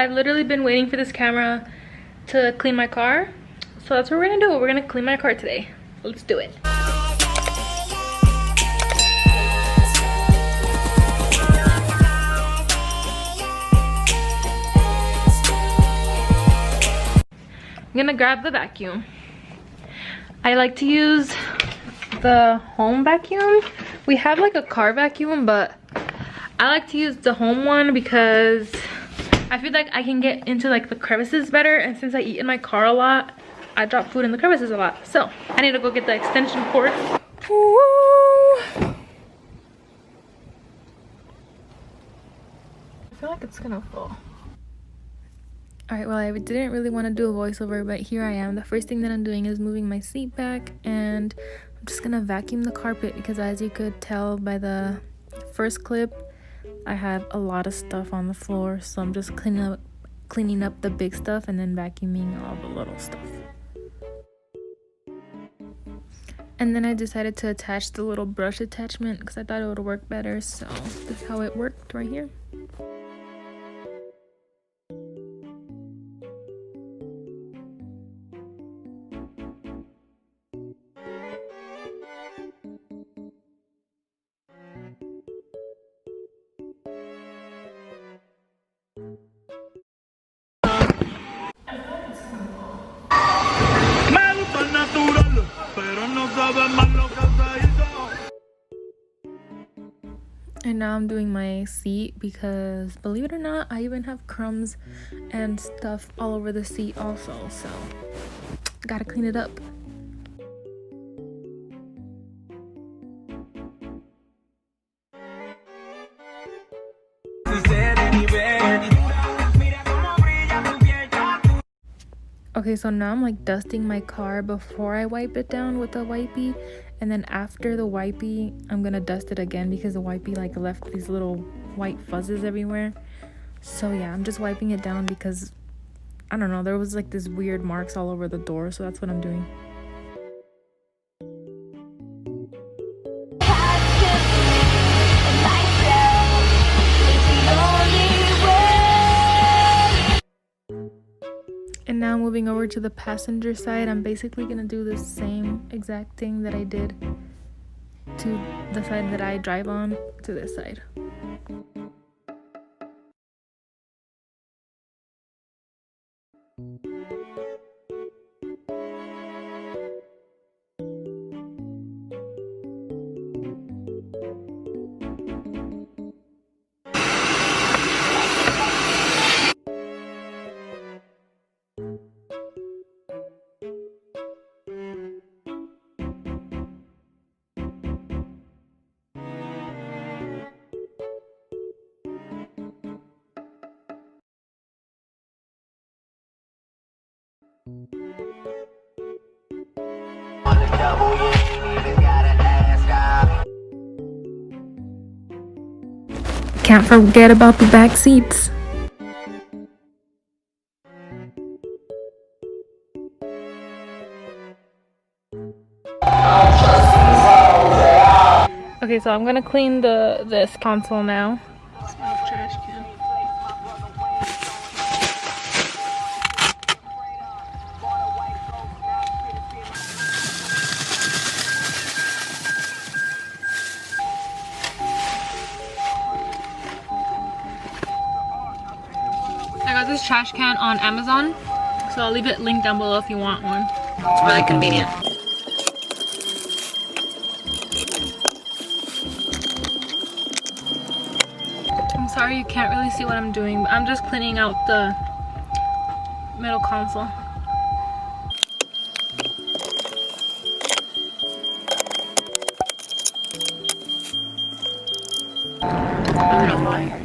I've literally been waiting for this camera to clean my car. So that's what we're gonna do. We're gonna clean my car today. Let's do it. I'm gonna grab the vacuum. I like to use the home vacuum. We have like a car vacuum, but I like to use the home one because I feel like I can get into like the crevices better, and since I eat in my car a lot, I drop food in the crevices a lot. So I need to go get the extension cord. Woo! I feel like it's gonna fall. Alright, well, I didn't really want to do a voiceover, but here I am. The first thing that I'm doing is moving my seat back, and I'm just gonna vacuum the carpet because, as you could tell by the first clip, I have a lot of stuff on the floor. So I'm just cleaning up the big stuff and then vacuuming all the little stuff. And then I decided to attach the little brush attachment because I thought it would work better. So this is how it worked right here. And now I'm doing my seat because, believe it or not, I even have crumbs and stuff all over the seat also, so gotta clean it up. Okay, so now I'm like dusting my car before I wipe it down with a wipey, and then after the wipey I'm gonna dust it again because the wipey like left these little white fuzzes everywhere. So yeah, I'm just wiping it down because I don't know, there was like this weird marks all over the door, so that's what I'm doing. And now moving over to the passenger side, I'm basically gonna do the same exact thing that I did to the side that I drive on to this side. Can't forget about the back seats. Okay, so I'm gonna clean this console now. Trash can. I got this trash can on Amazon, so I'll leave it linked down below if you want one. It's really convenient. I'm sorry you can't really see what I'm doing, but I'm just cleaning out the middle console. I don't know why.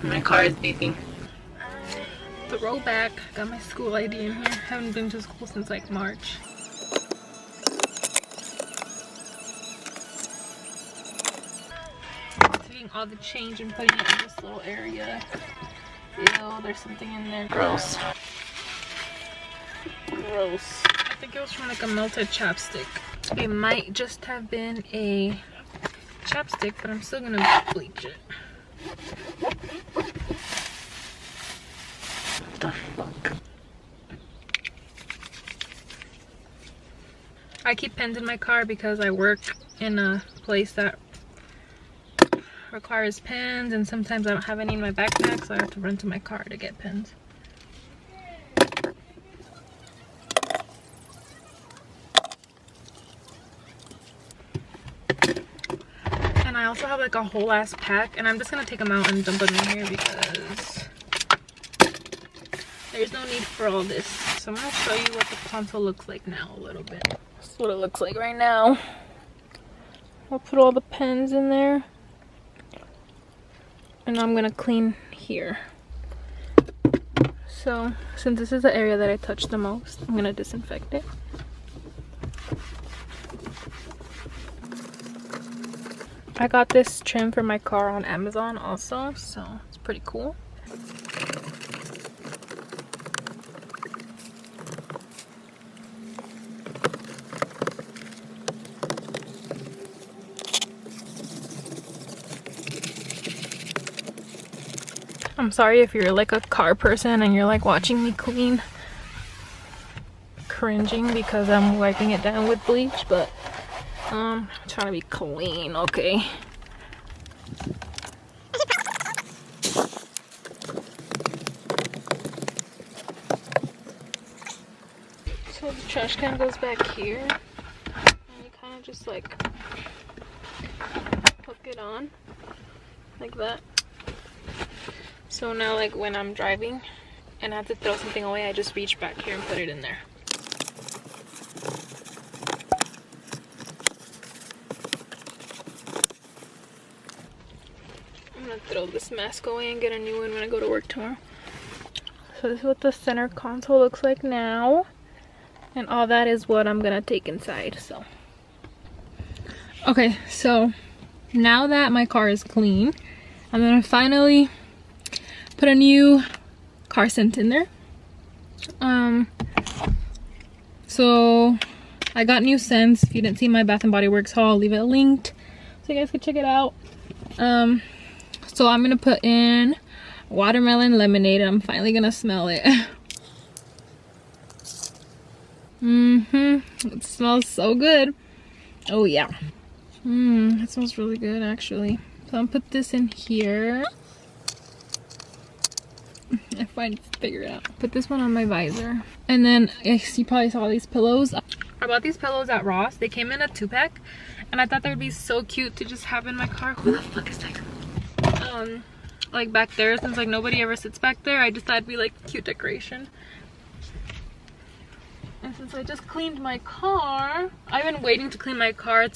My car is beeping. Throwback. Got my school ID in here. Haven't been to school since like March. Taking all the change and putting it in this little area. Ew, there's something in there. Gross. Gross. I think it was from like a melted chapstick. It might just have been a chapstick, but I'm still gonna bleach it. the fuck? I keep pens in my car because I work in a place that requires pens, and sometimes I don't have any in my backpack, so I have to run to my car to get pens. And I also have like a whole ass pack, and I'm just gonna take them out and dump them in here because there's no need for all this. So I'm gonna show you what the console looks like now a little bit. This is what it looks like right now. I'll put all the pens in there. And I'm gonna clean here. So since this is the area that I touch the most, I'm gonna disinfect it. I got this trim for my car on Amazon also, so it's pretty cool. I'm sorry if you're like a car person and you're like watching me clean, cringing because I'm wiping it down with bleach, but I'm trying to be clean, okay? So the trash can goes back here, and you kind of just like hook it on like that. So now like when I'm driving and I have to throw something away, I just reach back here and put it in there. I'm gonna throw this mask away and get a new one when I go to work tomorrow. So this is what the center console looks like now. And all that is what I'm gonna take inside, so. Okay, so now that my car is clean, I'm gonna finally put a new car scent in there. So I got new scents. If you didn't see my Bath and Body Works haul, I'll leave it linked so you guys can check it out. So I'm gonna put in watermelon lemonade, and I'm finally gonna smell it. It smells so good. Oh yeah. It smells really good actually. So I'm gonna put this in here. If I figure it out. Put this one on my visor. And then you probably saw these pillows. I bought these pillows at Ross. They came in a 2-pack, and I thought they would be so cute to just have in my car. Who the fuck is that? Like back there, since like nobody ever sits back there, I just thought it'd be like cute decoration. And since I just cleaned my car, I've been waiting to clean my car. You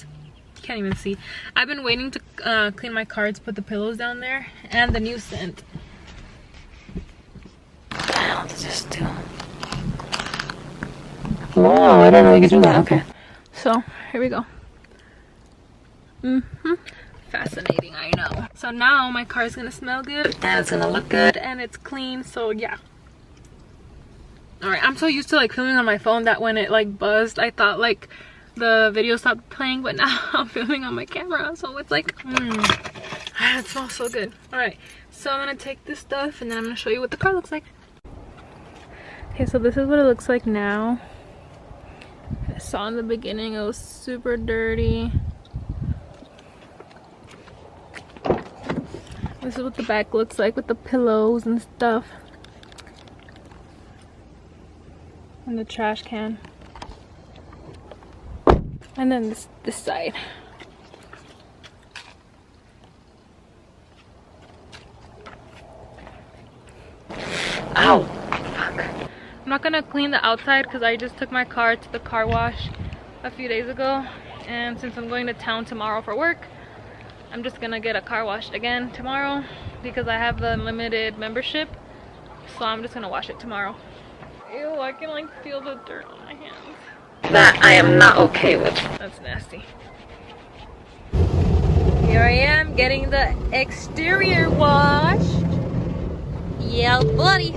can't even see. I've been waiting to clean my car to put the pillows down there and the new scent. What does this do? Oh, I don't know you can do that. Okay. So here we go. Fascinating, I know. So now my car is gonna smell good and it's gonna look good and it's clean. So yeah. Alright, I'm so used to like filming on my phone that when it like buzzed, I thought like the video stopped playing, but now I'm filming on my camera, so it's like it smells so good. Alright, so I'm gonna take this stuff and then I'm gonna show you what the car looks like. Okay, so this is what it looks like now. I saw in the beginning it was super dirty. This is what the back looks like with the pillows and stuff. And the trash can. And then this side. Ow! Fuck. I'm not gonna clean the outside because I just took my car to the car wash a few days ago. And since I'm going to town tomorrow for work, I'm just gonna get a car washed again tomorrow because I have the limited membership. So I'm just gonna wash it tomorrow. Ew, I can like feel the dirt on my hands. That I am not okay with. That's nasty. Here I am getting the exterior washed. Yeah, buddy.